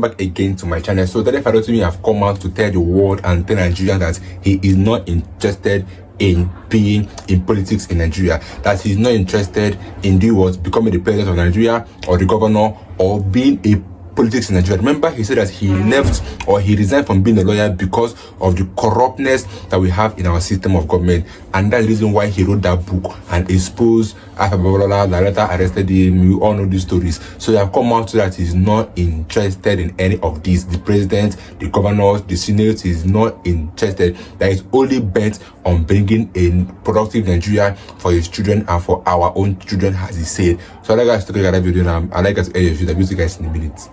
welcome back again to my channel. So Dele Farotimi have come out to tell the world and tell Nigeria that he is not interested in being in politics in Nigeria, that he's not interested in doing what, becoming the president of Nigeria or the governor or being a politics in Nigeria. Remember, he said that he left or he resigned from being a lawyer because of the corruptness that we have in our system of government, and that's the reason why he wrote that book and exposed Afabalola, the later arrested him. You all know these stories. So he have come out to that he's not interested in any of these. The president, the governors, the senate is not interested. That is only bent on bringing a productive Nigeria for his children and for our own children, as he said. So I'd like us to click on that video now. I'd like us to hear your views. I'll be with you guys in a minute.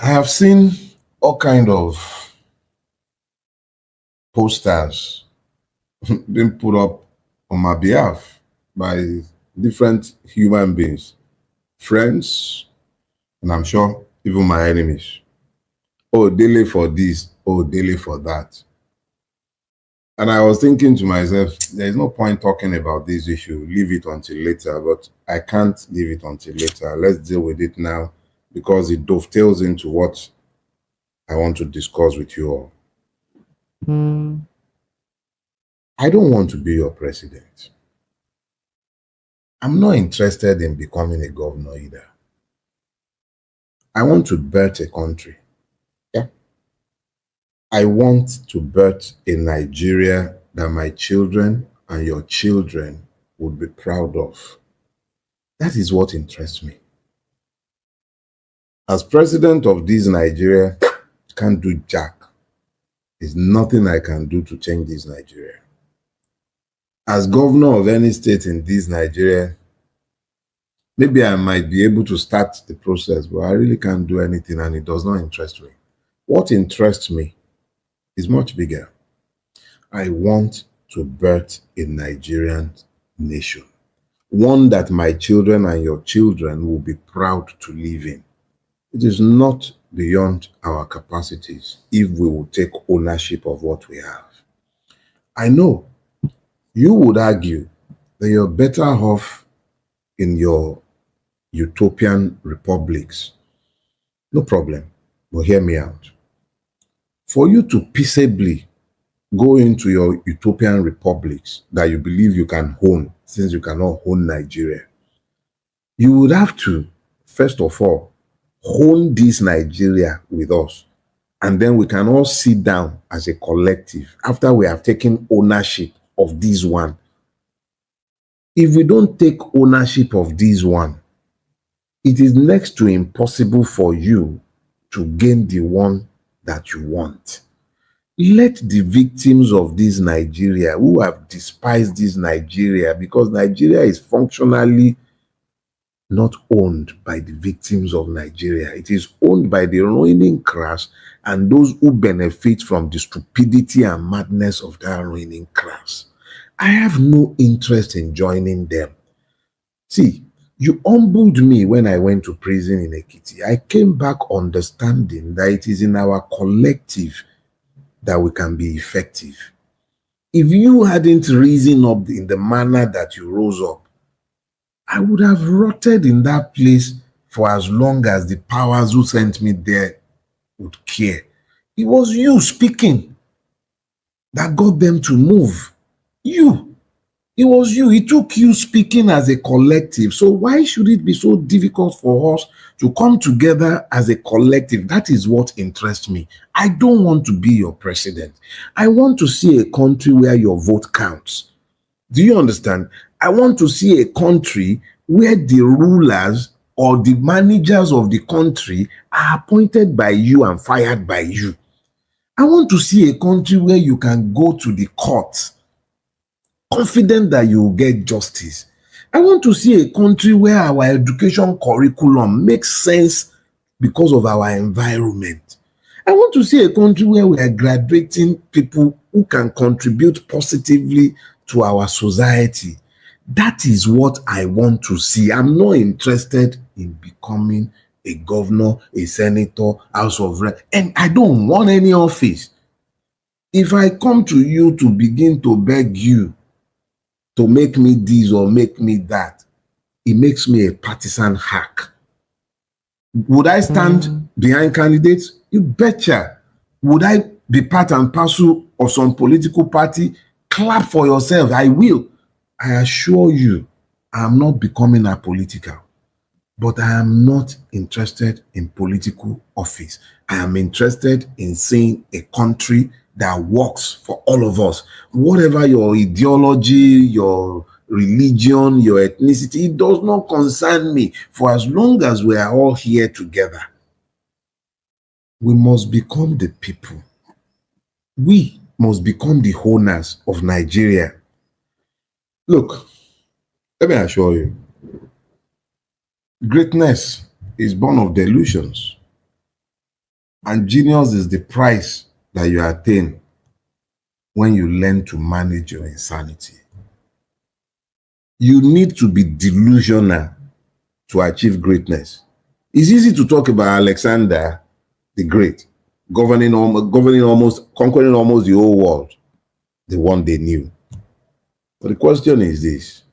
I have seen all kind of posters being put up on my behalf by different human beings, friends, and I'm sure even my enemies. Oh, Dele for this, oh, Dele for that. And I was thinking to myself, there's no point talking about this issue, leave it until later, but I can't leave it until later. Let's deal with it now, because it dovetails into what I want to discuss with you all. I don't want to be your president. I'm not interested in becoming a governor either. I want to birth a country. Yeah. I want to birth a Nigeria that my children and your children would be proud of. That is what interests me. As president of this Nigeria, I can't do jack. There's nothing I can do to change this Nigeria. As governor of any state in this Nigeria, maybe I might be able to start the process, but I really can't do anything, and it does not interest me. What interests me is much bigger. I want to birth a Nigerian nation, one that my children and your children will be proud to live in. It is not beyond our capacities if we will take ownership of what we have. I know you would argue that you're better off in your utopian republics. No problem, but hear me out. For you to peaceably go into your utopian republics that you believe you can own, since you cannot own Nigeria, you would have to, first of all, own this Nigeria with us, and then we can all sit down as a collective after we have taken ownership of this one. If we don't take ownership of this one, it is next to impossible for you to gain the one that you want. Let the victims of this Nigeria, who have despised this Nigeria, because Nigeria is functionally not owned by the victims of Nigeria. It is owned by the ruling class and those who benefit from the stupidity and madness of that ruling class. I have no interest in joining them. See, you humbled me when I went to prison in Ekiti. I came back understanding that it is in our collective that we can be effective. If you hadn't risen up in the manner that you rose up, I would have rotted in that place for as long as the powers who sent me there would care. It was you speaking that got them to move. You. It was you. It took you speaking as a collective. So why should it be so difficult for us to come together as a collective? That is what interests me. I don't want to be your president. I want to see a country where your vote counts. Do you understand? I want to see a country where the rulers or the managers of the country are appointed by you and fired by you. I want to see a country where you can go to the court confident that you will get justice. I want to see a country where our education curriculum makes sense because of our environment. I want to see a country where we are graduating people who can contribute positively to our society. That is what I want to see. I'm not interested in becoming a governor, a senator, House of Reps, and I don't want any office. If I come to you to begin to beg you to make me this or make me that, it makes me a partisan hack. Would I stand behind candidates? You betcha. Would I be part and parcel of some political party? Clap for yourself. I will. I assure you, I am not becoming apolitical, but I am not interested in political office. I am interested in seeing a country that works for all of us. Whatever your ideology, your religion, your ethnicity, it does not concern me. For as long as we are all here together, we must become the people. We must become the owners of Nigeria. Look, let me assure you, greatness is born of delusions, and genius is the price that you attain when you learn to manage your insanity. You need to be delusional to achieve greatness. It's easy to talk about Alexander the Great, conquering almost the whole world, the one they knew. But the question is this: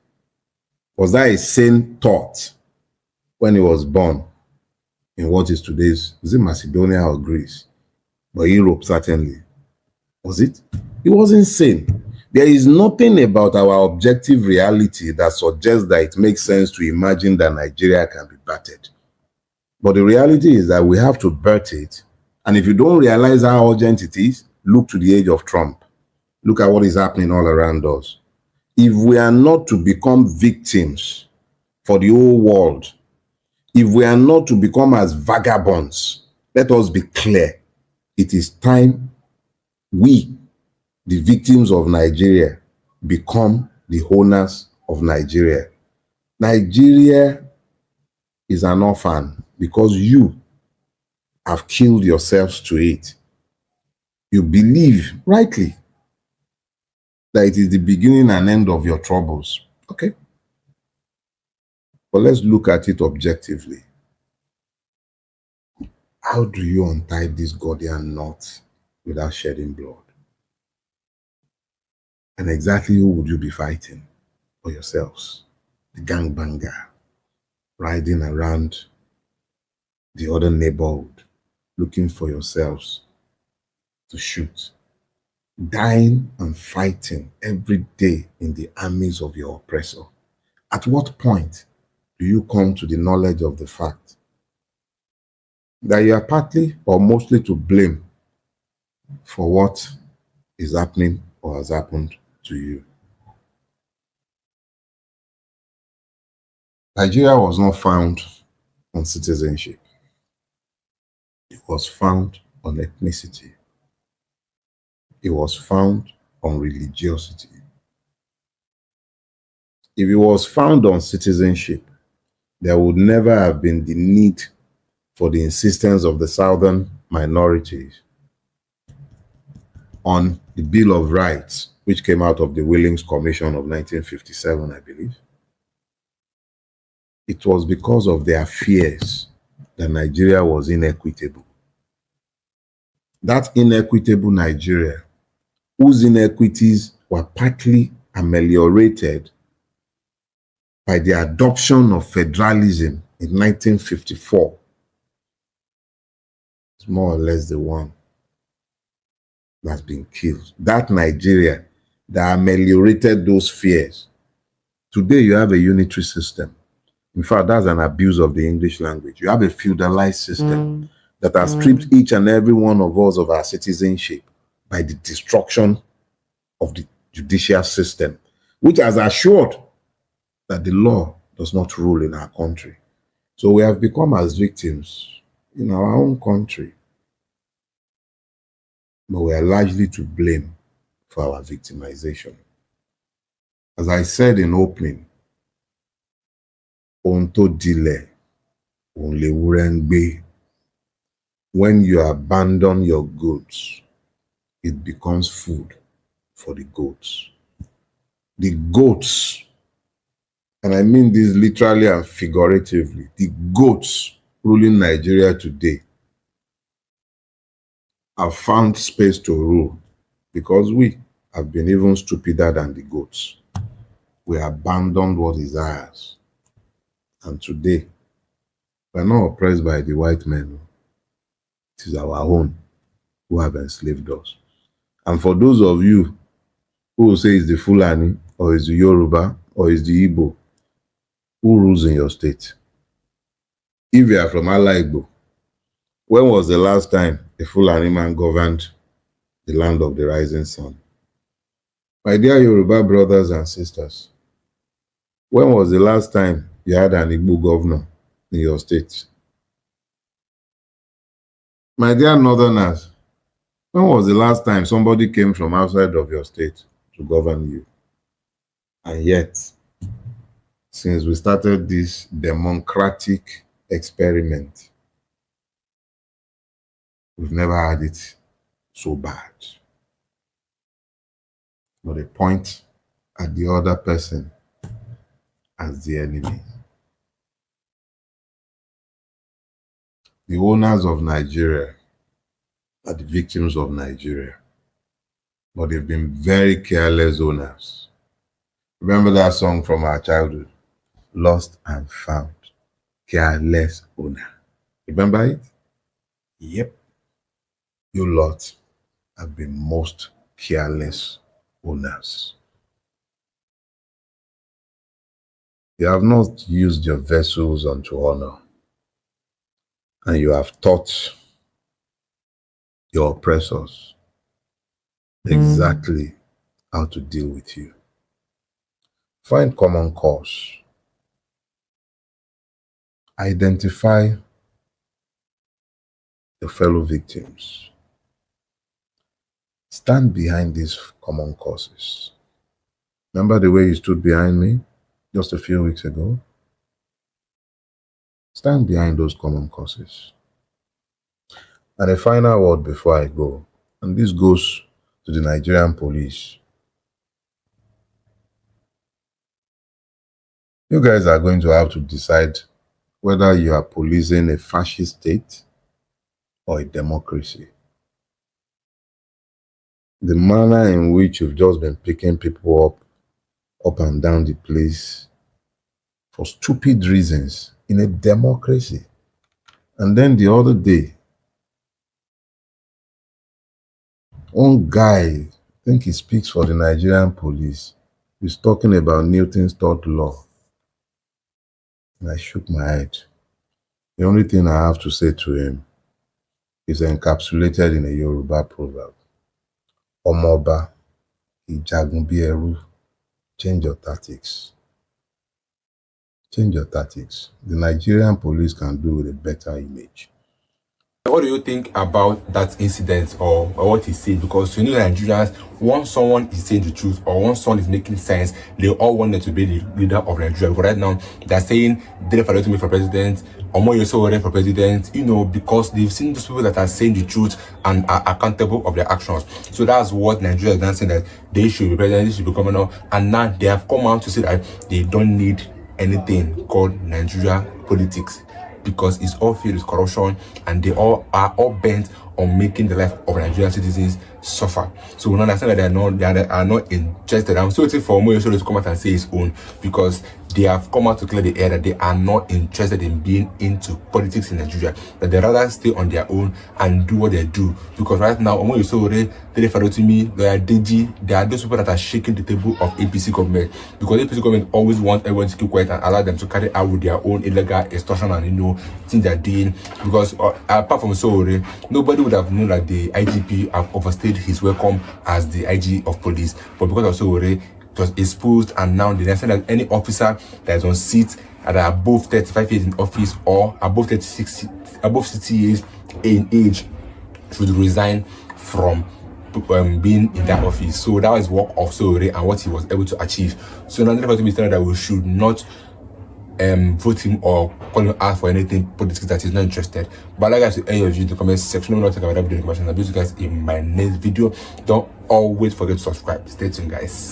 was that a sane thought when he was born in what is today's, is it Macedonia or Greece? But Europe, certainly. Was it? It was insane. There is nothing about our objective reality that suggests that it makes sense to imagine that Nigeria can be battered. But the reality is that we have to birth it. And if you don't realize how urgent it is, look to the age of Trump. Look at what is happening all around us. If we are not to become victims for the whole world, if we are not to become as vagabonds, let us be clear. It is time we, the victims of Nigeria, become the owners of Nigeria. Nigeria is an orphan because you have killed yourselves to it. You believe, rightly, that it is the beginning and end of your troubles. Okay. But let's look at it objectively. How do you untie this Gordian knot without shedding blood? And exactly who would you be fighting? For yourselves. The gangbanger riding around the other neighborhood looking for yourselves to shoot. Dying and fighting every day in the armies of your oppressor. At what point do you come to the knowledge of the fact that you are partly or mostly to blame for what is happening or has happened to you? Nigeria was not found on citizenship. It was found on ethnicity. It was found on religiosity. If it was found on citizenship, there would never have been the need for the insistence of the southern minorities on the Bill of Rights, which came out of the Willings Commission of 1957, I believe. It was because of their fears that Nigeria was inequitable. That inequitable Nigeria, whose inequities were partly ameliorated by the adoption of federalism in 1954, is more or less the one that's been killed. That Nigeria that ameliorated those fears. Today you have a unitary system. In fact, that's an abuse of the English language. You have a feudalized system that has stripped each and every one of us of our citizenship by the destruction of the judicial system, which has assured that the law does not rule in our country. So we have become as victims in our own country, but we are largely to blame for our victimization. As I said in opening, ohun tó dilẹ̀, òun lewúrẹ́ ń gbé. When you abandon your goods, it becomes food for the goats. The goats, and I mean this literally and figuratively, the goats ruling Nigeria today have found space to rule because we have been even stupider than the goats. We abandoned what is ours. And today, We're not oppressed by the white men. It is our own who have enslaved us. And for those of you who will say it's the Fulani, or it's the Yoruba, or it's the Igbo, who rules in your state? If you are from Ala Igbo, when was the last time a Fulani man governed the land of the rising sun? My dear Yoruba brothers and sisters, when was the last time you had an Igbo governor in your state? My dear Northerners, when was the last time somebody came from outside of your state to govern you? And yet, since we started this democratic experiment, we've never had it so bad. But they point at the other person as the enemy. The owners of Nigeria are the victims of Nigeria, but they've been very careless owners. Remember that song from our childhood, Lost and Found, Careless Owner. Remember it? Yep. You lot have been most careless owners. You have not used your vessels unto honor, and you have taught your oppressors exactly how to deal with you. Find common cause. Identify your fellow victims. Stand behind these common causes. Remember the way you stood behind me just a few weeks ago? Stand behind those common causes. And a final word before I go, and this goes to the Nigerian police. You guys are going to have to decide whether you are policing a fascist state or a democracy. The manner in which you've just been picking people up and down the place for stupid reasons in a democracy. And then the other day, one guy, I think he speaks for the Nigerian police, is talking about Newton's third law. And I shook my head. The only thing I have to say to him is encapsulated in a Yoruba proverb. Omoba, Ijagun bi eru. Change your tactics. Change your tactics. The Nigerian police can do with a better image. What do you think about that incident or what he said? Because you know, Nigerians, once someone is saying the truth or once someone is making sense, they all want them to be the leader of Nigeria. But right now, they're saying Dele Farotimi for president, Omoyele Sowore for president, you know, because they've seen those people that are saying the truth and are accountable of their actions. So that's what Nigeria is now saying, that they should be president, they should be governor, and now they have come out to say that they don't need anything called Nigeria politics, because it's all filled with corruption and they all are bent on making the life of Nigerian citizens suffer. So we understand that they are not interested. I'm still waiting for Omoyele to come out and say his own, because they have come out to clear the air that they are not interested in being into politics in Nigeria, that they rather stay on their own and do what they do. Because right now, Omoyele, Dele Farotimi, they are Deji, they are those people that are shaking the table of APC government, because APC government always want everyone to keep quiet and allow them to carry out with their own illegal extortion and, you know, things they're doing. Because apart from Sowore, nobody would have known that the IGP have overstayed his welcome as the IG of police. But because of Sowore, it was exposed, and now they understand that any officer that is on seat that are above 35 years in office or above 60 years in age should resign from being in that office. So that was work of Sowore and what he was able to achieve. So now the is telling that we should not vote him or call him out for anything politics that he's not interested. But like I said, any of you in the comment section, let me know about that video information. I'll be you guys in my next video. Don't always forget to subscribe. Stay tuned, guys.